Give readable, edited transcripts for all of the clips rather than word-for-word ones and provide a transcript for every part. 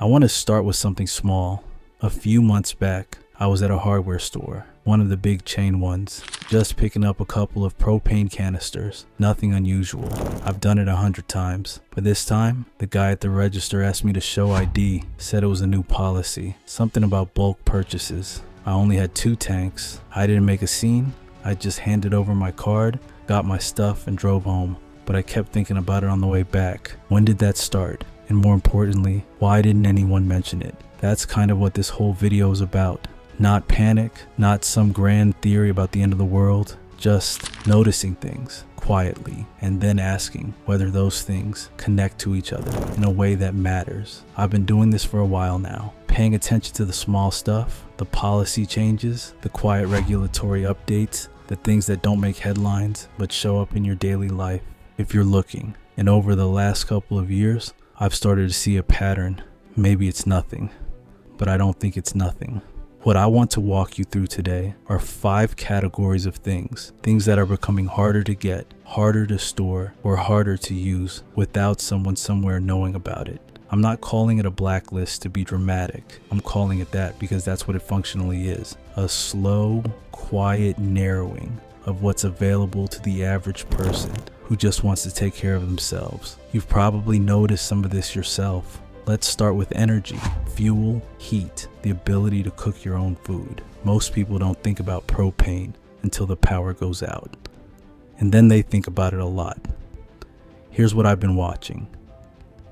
I want to start with something small. A few months back, I was at a hardware store, one of the big chain ones, just picking up a couple of propane canisters. Nothing unusual. I've done it 100 times. But this time, the guy at the register asked me to show ID, said it was a new policy, something about bulk purchases. I only had 2 tanks. I didn't make a scene. I just handed over my card, got my stuff, and drove home. But I kept thinking about it on the way back. When did that start? And more importantly, why didn't anyone mention it? That's kind of what this whole video is about. Not panic, not some grand theory about the end of the world, just noticing things quietly and then asking whether those things connect to each other in a way that matters. I've been doing this for a while now, paying attention to the small stuff, the policy changes, the quiet regulatory updates, the things that don't make headlines but show up in your daily life if you're looking. And over the last couple of years, I've started to see a pattern. Maybe it's nothing, but I don't think it's nothing. What I want to walk you through today are 5 categories of things that are becoming harder to get, harder to store, or harder to use without someone somewhere knowing about it. I'm not calling it a blacklist to be dramatic. I'm calling it that because that's what it functionally is. A slow, quiet narrowing of what's available to the average person who just wants to take care of themselves. You've probably noticed some of this yourself. Let's start with energy, fuel, heat, the ability to cook your own food. Most people don't think about propane until the power goes out. And then they think about it a lot. Here's what I've been watching.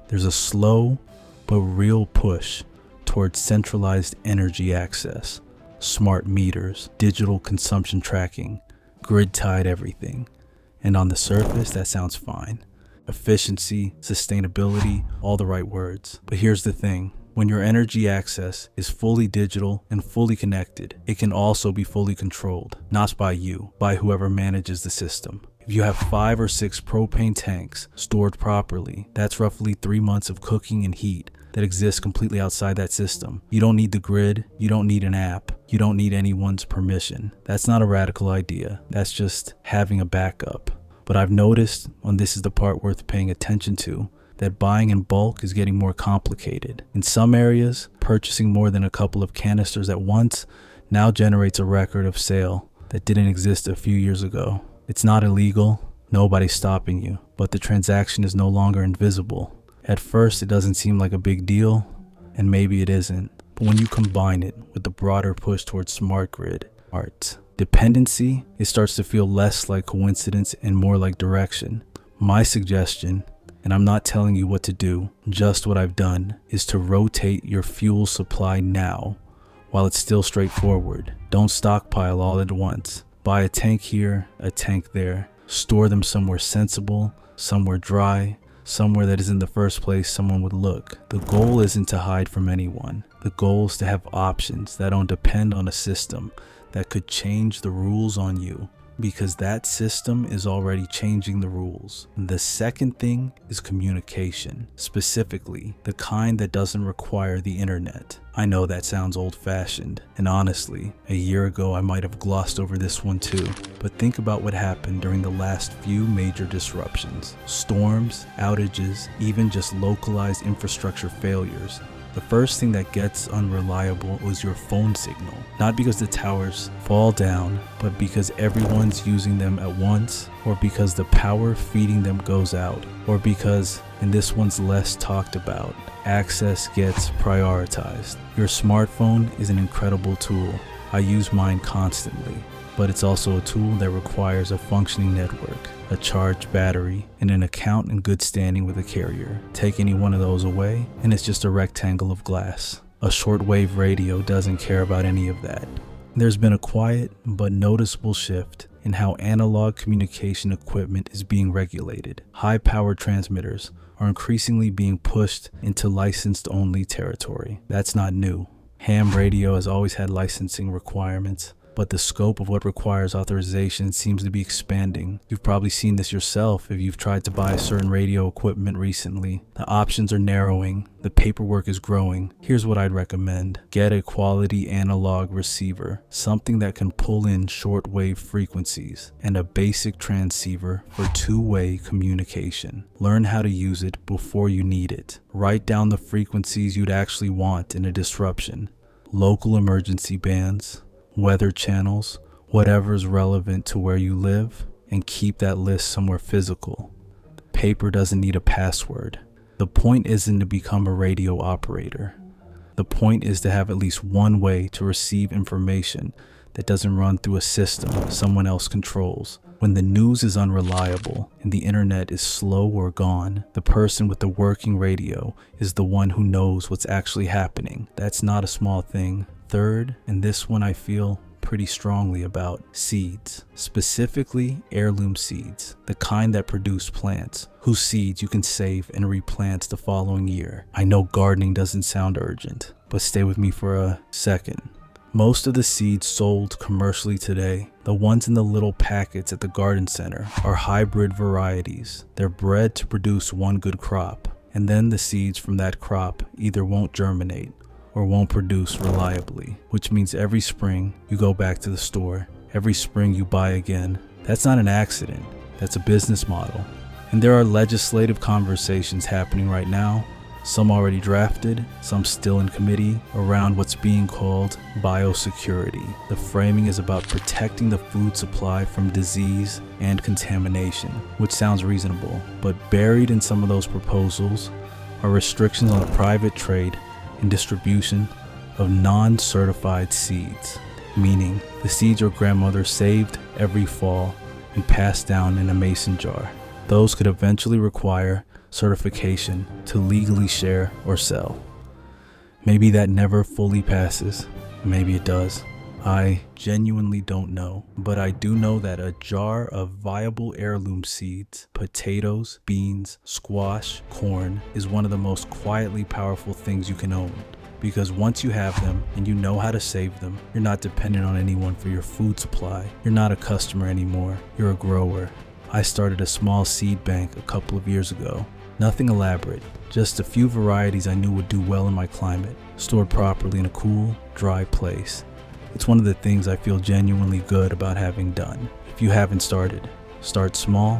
There's a slow but real push towards centralized energy access, smart meters, digital consumption tracking, grid-tied everything. And on the surface, that sounds fine. Efficiency, sustainability, all the right words. But here's the thing. When your energy access is fully digital and fully connected, it can also be fully controlled, not by you, by whoever manages the system. If you have 5 or 6 propane tanks stored properly, that's roughly 3 months of cooking and heat that exists completely outside that system. You don't need the grid, you don't need an app, you don't need anyone's permission. That's not a radical idea, that's just having a backup. But I've noticed, and this is the part worth paying attention to, that buying in bulk is getting more complicated. In some areas, purchasing more than a couple of canisters at once now generates a record of sale that didn't exist a few years ago. It's not illegal, nobody's stopping you, but the transaction is no longer invisible. At first, it doesn't seem like a big deal, and maybe it isn't. But when you combine it with the broader push towards smart grid, dependency, it starts to feel less like coincidence and more like direction. My suggestion, and I'm not telling you what to do, just what I've done, is to rotate your fuel supply now while it's still straightforward. Don't stockpile all at once. Buy a tank here, a tank there. Store them somewhere sensible, somewhere dry, somewhere that is in the first place someone would look. The goal isn't to hide from anyone. The goal is to have options that don't depend on a system that could change the rules on you, because that system is already changing the rules. The second thing is communication, specifically the kind that doesn't require the internet. I know that sounds old-fashioned, and honestly, a year ago I might have glossed over this one too, but think about what happened during the last few major disruptions. Storms, outages, even just localized infrastructure failures. The first thing that gets unreliable is your phone signal. Not because the towers fall down, but because everyone's using them at once, or because the power feeding them goes out, or because, and this one's less talked about, access gets prioritized. Your smartphone is an incredible tool. I use mine constantly, but it's also a tool that requires a functioning network, a charged battery, and an account in good standing with a carrier. Take any one of those away, and it's just a rectangle of glass. A shortwave radio doesn't care about any of that. There's been a quiet but noticeable shift in how analog communication equipment is being regulated. High-powered transmitters are increasingly being pushed into licensed-only territory. That's not new. Ham radio has always had licensing requirements, but the scope of what requires authorization seems to be expanding. You've probably seen this yourself if you've tried to buy certain radio equipment recently. The options are narrowing, the paperwork is growing. Here's what I'd recommend. Get a quality analog receiver, something that can pull in shortwave frequencies, and a basic transceiver for two-way communication. Learn how to use it before you need it. Write down the frequencies you'd actually want in a disruption. Local emergency bands, weather channels, whatever is relevant to where you live, and keep that list somewhere physical. Paper doesn't need a password. The point isn't to become a radio operator. The point is to have at least one way to receive information that doesn't run through a system someone else controls. When the news is unreliable and the internet is slow or gone, the person with the working radio is the one who knows what's actually happening. That's not a small thing. Third, and this one I feel pretty strongly about, seeds. Specifically heirloom seeds, the kind that produce plants, whose seeds you can save and replant the following year. I know gardening doesn't sound urgent, but stay with me for a second. Most of the seeds sold commercially today, the ones in the little packets at the garden center, are hybrid varieties. They're bred to produce one good crop, and then the seeds from that crop either won't germinate or won't produce reliably, which means every spring you go back to the store, every spring you buy again. That's not an accident, that's a business model. And there are legislative conversations happening right now, some already drafted, some still in committee, around what's being called biosecurity. The framing is about protecting the food supply from disease and contamination, which sounds reasonable, but buried in some of those proposals are restrictions on the private trade and distribution of non-certified seeds, meaning the seeds your grandmother saved every fall and passed down in a mason jar. Those could eventually require certification to legally share or sell. Maybe that never fully passes, maybe it does. I genuinely don't know, but I do know that a jar of viable heirloom seeds, potatoes, beans, squash, corn, is one of the most quietly powerful things you can own. Because once you have them and you know how to save them, you're not dependent on anyone for your food supply. You're not a customer anymore, you're a grower. I started a small seed bank a couple of years ago. Nothing elaborate, just a few varieties I knew would do well in my climate, stored properly in a cool, dry place. It's one of the things I feel genuinely good about having done. If you haven't started, start small,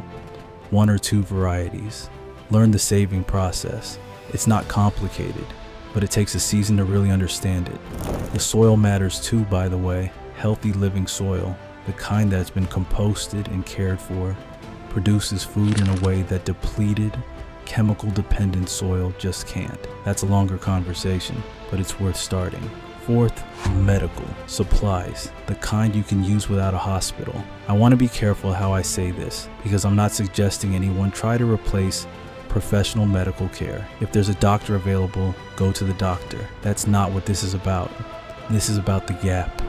1 or 2 varieties. Learn the saving process. It's not complicated, but it takes a season to really understand it. The soil matters too, by the way. Healthy living soil, the kind that's been composted and cared for, produces food in a way that depleted, chemical-dependent soil just can't. That's a longer conversation, but it's worth starting. Fourth, medical supplies, the kind you can use without a hospital. I want to be careful how I say this, because I'm not suggesting anyone try to replace professional medical care. If there's a doctor available, go to the doctor. That's not what this is about. This is about the gap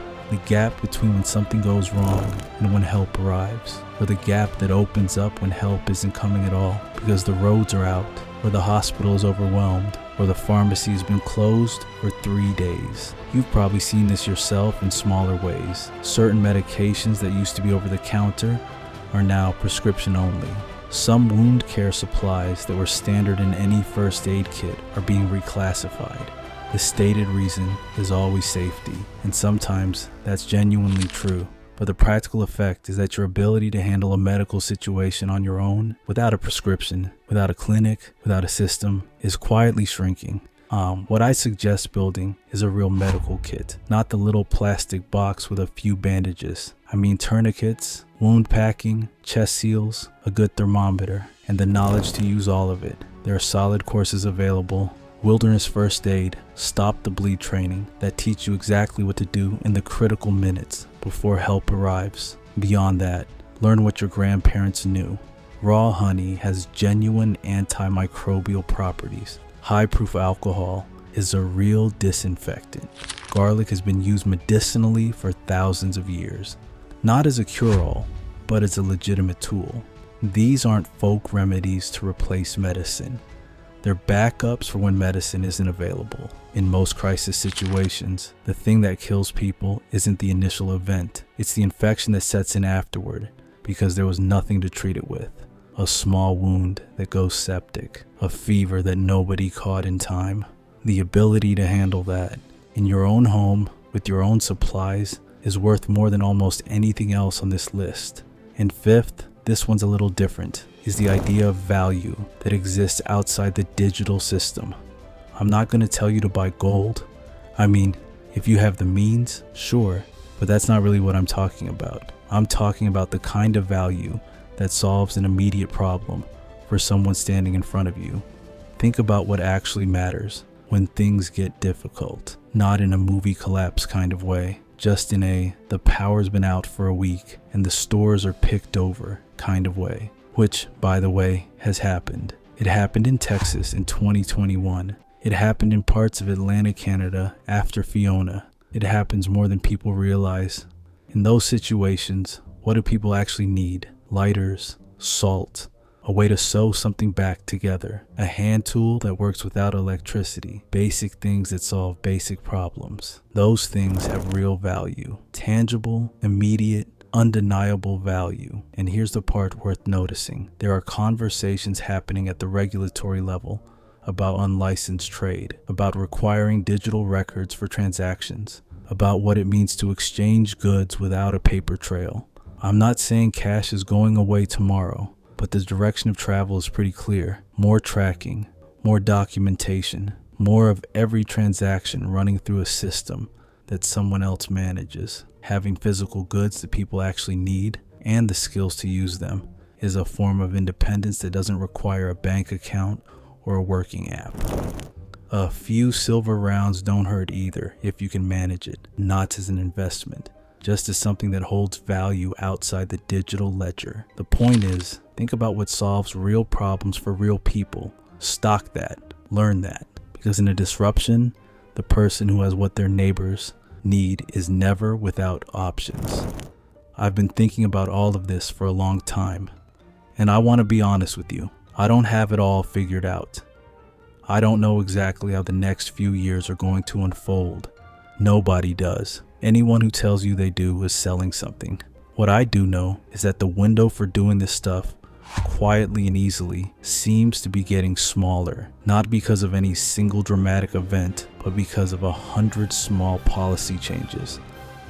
between when something goes wrong and when help arrives, or the gap that opens up when help isn't coming at all because the roads are out, or the hospital is overwhelmed, or the pharmacy has been closed for 3 days. You've probably seen this yourself in smaller ways. Certain medications that used to be over the counter are now prescription only. Some wound care supplies that were standard in any first aid kit are being reclassified. The stated reason is always safety, and sometimes that's genuinely true. But the practical effect is that your ability to handle a medical situation on your own, without a prescription, without a clinic, without a system, is quietly shrinking. What I suggest building is a real medical kit, not the little plastic box with a few bandages. I mean tourniquets, wound packing, chest seals, a good thermometer, and the knowledge to use all of it. There are solid courses available. Wilderness first aid, stop the bleed training that teach you exactly what to do in the critical minutes before help arrives. Beyond that, learn what your grandparents knew. Raw honey has genuine antimicrobial properties. High proof alcohol is a real disinfectant. Garlic has been used medicinally for thousands of years, not as a cure-all, but as a legitimate tool. These aren't folk remedies to replace medicine. They're backups for when medicine isn't available. In most crisis situations, the thing that kills people isn't the initial event. It's the infection that sets in afterward because there was nothing to treat it with. A small wound that goes septic, a fever that nobody caught in time. The ability to handle that in your own home with your own supplies is worth more than almost anything else on this list. And fifth, this one's a little different, is the idea of value that exists outside the digital system. I'm not going to tell you to buy gold. I mean, if you have the means, sure, but that's not really what I'm talking about. I'm talking about the kind of value that solves an immediate problem for someone standing in front of you. Think about what actually matters when things get difficult, not in a movie collapse kind of way, just in a the power's been out for a week and the stores are picked over kind of way, which, by the way, has happened. It happened in Texas in 2021. It happened in parts of Atlantic Canada after Fiona. It happens more than people realize. In those situations, what do people actually need? Lighters, salt, a way to sew something back together, a hand tool that works without electricity, basic things that solve basic problems. Those things have real value, tangible, immediate, undeniable value. And here's the part worth noticing. There are conversations happening at the regulatory level about unlicensed trade, about requiring digital records for transactions, about what it means to exchange goods without a paper trail. I'm not saying cash is going away tomorrow, but the direction of travel is pretty clear. More tracking, more documentation, more of every transaction running through a system that someone else manages. Having physical goods that people actually need and the skills to use them is a form of independence that doesn't require a bank account or a working app. A few silver rounds don't hurt either if you can manage it, not as an investment, just as something that holds value outside the digital ledger. The point is, think about what solves real problems for real people. Stock that, learn that, because in a disruption, the person who has what their neighbors need is never without options. I've been thinking about all of this for a long time, and I want to be honest with you. I don't have it all figured out. I don't know exactly how the next few years are going to unfold. Nobody does. Anyone who tells you they do is selling something. What I do know is that the window for doing this stuff quietly and easily seems to be getting smaller, not because of any single dramatic event, but because of 100 small policy changes,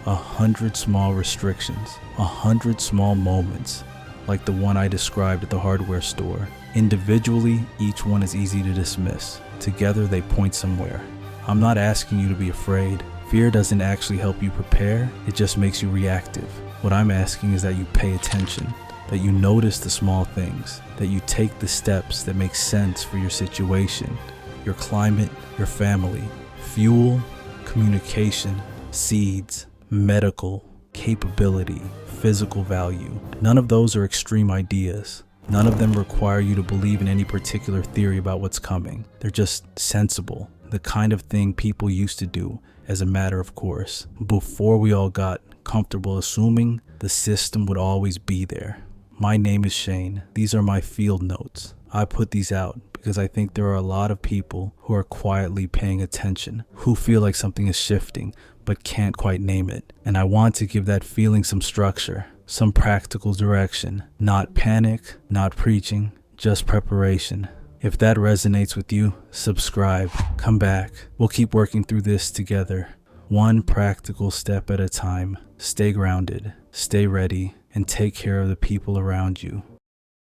100 small restrictions, 100 small moments, like the one I described at the hardware store. Individually, each one is easy to dismiss. Together, they point somewhere. I'm not asking you to be afraid. Fear doesn't actually help you prepare, it just makes you reactive. What I'm asking is that you pay attention, that you notice the small things, that you take the steps that make sense for your situation, your climate, your family. Fuel, communication, seeds, medical, capability, physical value. None of those are extreme ideas. None of them require you to believe in any particular theory about what's coming. They're just sensible, the kind of thing people used to do as a matter of course, before we all got comfortable assuming the system would always be there. My name is Shane. These are my field notes. I put these out because I think there are a lot of people who are quietly paying attention, who feel like something is shifting but can't quite name it. And I want to give that feeling some structure, some practical direction. Not panic, not preaching, just preparation. If that resonates with you, subscribe, come back. We'll keep working through this together, one practical step at a time. Stay grounded, stay ready, and take care of the people around you.